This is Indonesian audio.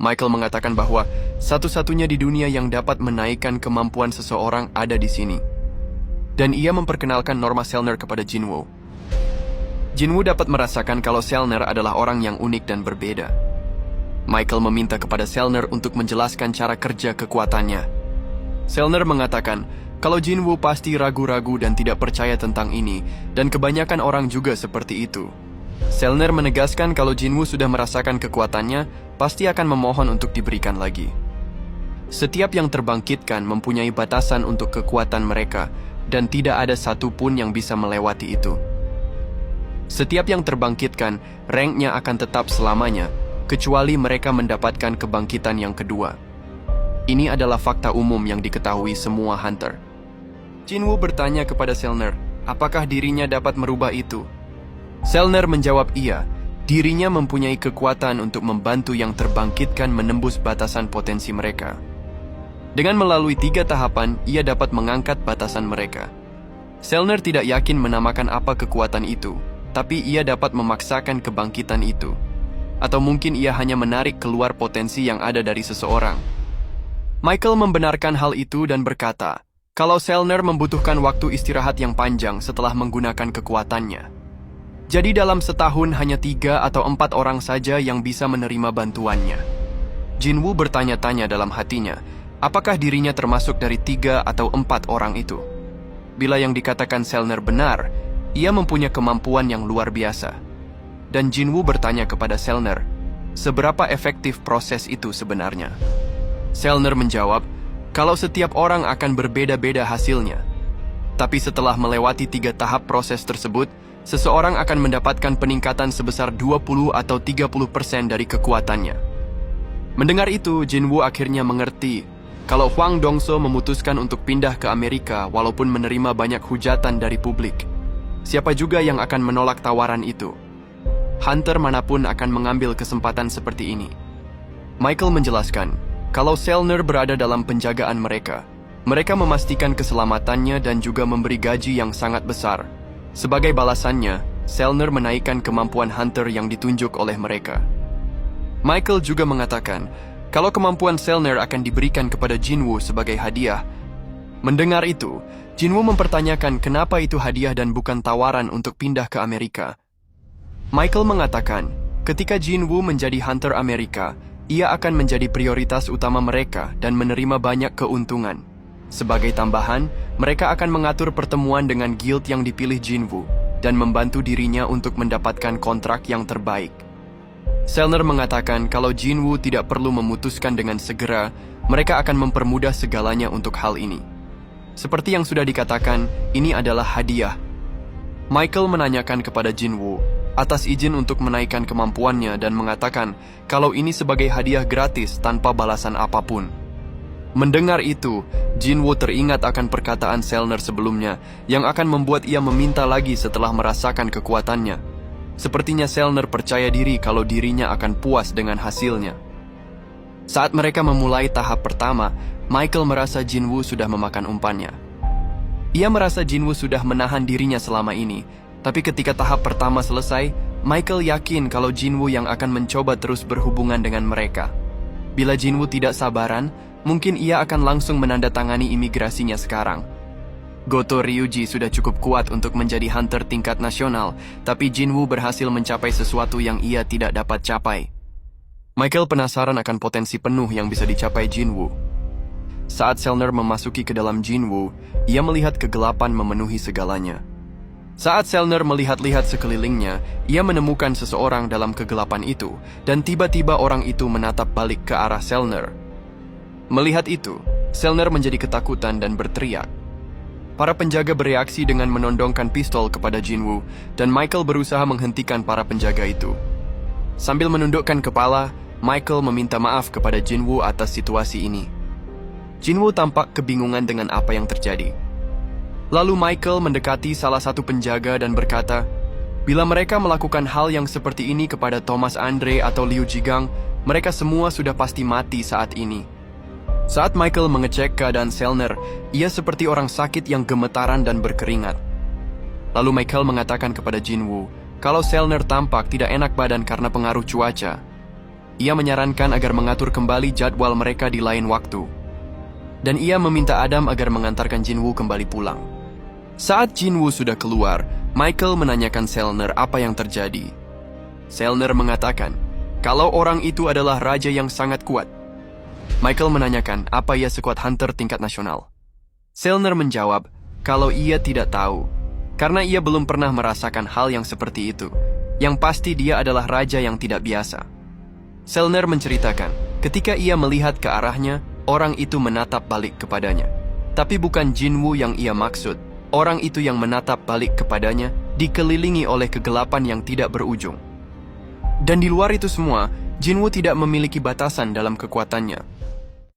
Michael mengatakan bahwa satu-satunya di dunia yang dapat menaikkan kemampuan seseorang ada di sini. Dan ia memperkenalkan Norma Selner kepada Jinwoo. Jinwoo dapat merasakan kalau Selner adalah orang yang unik dan berbeda. Michael meminta kepada Selner untuk menjelaskan cara kerja kekuatannya. Selner mengatakan kalau Jinwoo pasti ragu-ragu dan tidak percaya tentang ini, dan kebanyakan orang juga seperti itu. Selner menegaskan kalau Jinwoo sudah merasakan kekuatannya, pasti akan memohon untuk diberikan lagi. Setiap yang terbangkitkan mempunyai batasan untuk kekuatan mereka, dan tidak ada satupun yang bisa melewati itu. Setiap yang terbangkitkan, ranknya akan tetap selamanya, kecuali mereka mendapatkan kebangkitan yang kedua. Ini adalah fakta umum yang diketahui semua hunter. Jinwoo bertanya kepada Selner, apakah dirinya dapat merubah itu? Selner menjawab iya, dirinya mempunyai kekuatan untuk membantu yang terbangkitkan menembus batasan potensi mereka. Dengan melalui 3 tahapan, ia dapat mengangkat batasan mereka. Selner tidak yakin menamakan apa kekuatan itu, tapi ia dapat memaksakan kebangkitan itu. Atau mungkin ia hanya menarik keluar potensi yang ada dari seseorang. Michael membenarkan hal itu dan berkata, kalau Selner membutuhkan waktu istirahat yang panjang setelah menggunakan kekuatannya. Jadi dalam setahun hanya 3 atau 4 orang saja yang bisa menerima bantuannya. Jinwoo bertanya-tanya dalam hatinya, apakah dirinya termasuk dari 3 atau 4 orang itu? Bila yang dikatakan Selner benar, ia mempunyai kemampuan yang luar biasa. Dan Jinwoo bertanya kepada Selner, seberapa efektif proses itu sebenarnya? Selner menjawab, kalau setiap orang akan berbeda-beda hasilnya. Tapi setelah melewati 3 tahap proses tersebut, seseorang akan mendapatkan peningkatan sebesar 20 atau 30% dari kekuatannya. Mendengar itu, Jinwoo akhirnya mengerti kalau Hwang Dongso memutuskan untuk pindah ke Amerika walaupun menerima banyak hujatan dari publik. Siapa juga yang akan menolak tawaran itu? Hunter manapun akan mengambil kesempatan seperti ini. Michael menjelaskan, kalau Selner berada dalam penjagaan mereka, mereka memastikan keselamatannya dan juga memberi gaji yang sangat besar. Sebagai balasannya, Selner menaikkan kemampuan Hunter yang ditunjuk oleh mereka. Michael juga mengatakan, kalau kemampuan Selner akan diberikan kepada Jinwoo sebagai hadiah. Mendengar itu, Jinwoo mempertanyakan kenapa itu hadiah dan bukan tawaran untuk pindah ke Amerika. Michael mengatakan, ketika Jinwoo menjadi Hunter Amerika, ia akan menjadi prioritas utama mereka dan menerima banyak keuntungan. Sebagai tambahan, mereka akan mengatur pertemuan dengan guild yang dipilih Jinwoo dan membantu dirinya untuk mendapatkan kontrak yang terbaik. Selner mengatakan kalau Jinwoo tidak perlu memutuskan dengan segera, mereka akan mempermudah segalanya untuk hal ini. Seperti yang sudah dikatakan, ini adalah hadiah. Michael menanyakan kepada Jinwoo atas izin untuk menaikkan kemampuannya dan mengatakan kalau ini sebagai hadiah gratis tanpa balasan apapun. Mendengar itu, Jinwoo teringat akan perkataan Selner sebelumnya yang akan membuat ia meminta lagi setelah merasakan kekuatannya. Sepertinya Selner percaya diri kalau dirinya akan puas dengan hasilnya. Saat mereka memulai tahap pertama, Michael merasa Jinwoo sudah memakan umpannya. Ia merasa Jinwoo sudah menahan dirinya selama ini, tapi ketika tahap pertama selesai, Michael yakin kalau Jinwoo yang akan mencoba terus berhubungan dengan mereka. Bila Jinwoo tidak sabaran, mungkin ia akan langsung menandatangani imigrasinya sekarang. Goto Ryuji sudah cukup kuat untuk menjadi hunter tingkat nasional, tapi Jinwoo berhasil mencapai sesuatu yang ia tidak dapat capai. Michael penasaran akan potensi penuh yang bisa dicapai Jinwoo. Saat Selner memasuki ke dalam Jinwoo, ia melihat kegelapan memenuhi segalanya. Saat Selner melihat-lihat sekelilingnya, ia menemukan seseorang dalam kegelapan itu, dan tiba-tiba orang itu menatap balik ke arah Selner. Melihat itu, Selner menjadi ketakutan dan berteriak. Para penjaga bereaksi dengan menondongkan pistol kepada Jinwoo, dan Michael berusaha menghentikan para penjaga itu. Sambil menundukkan kepala, Michael meminta maaf kepada Jinwoo atas situasi ini. Jinwoo tampak kebingungan dengan apa yang terjadi. Lalu Michael mendekati salah satu penjaga dan berkata, bila mereka melakukan hal yang seperti ini kepada Thomas Andre atau Liu Jigang, mereka semua sudah pasti mati saat ini. Saat Michael mengecek keadaan Selner, ia seperti orang sakit yang gemetaran dan berkeringat. Lalu Michael mengatakan kepada Jinwoo, kalau Selner tampak tidak enak badan karena pengaruh cuaca. Ia menyarankan agar mengatur kembali jadwal mereka di lain waktu. Dan ia meminta Adam agar mengantarkan Jinwoo kembali pulang. Saat Jinwoo sudah keluar, Michael menanyakan Selner apa yang terjadi. Selner mengatakan, kalau orang itu adalah raja yang sangat kuat. Michael menanyakan apa ia sekuat hunter tingkat nasional. Selner menjawab, kalau ia tidak tahu, karena ia belum pernah merasakan hal yang seperti itu. Yang pasti dia adalah raja yang tidak biasa. Selner menceritakan, ketika ia melihat ke arahnya, orang itu menatap balik kepadanya. Tapi bukan Jinwoo yang ia maksud. Orang itu yang menatap balik kepadanya dikelilingi oleh kegelapan yang tidak berujung. Dan di luar itu semua, Jinwoo tidak memiliki batasan dalam kekuatannya.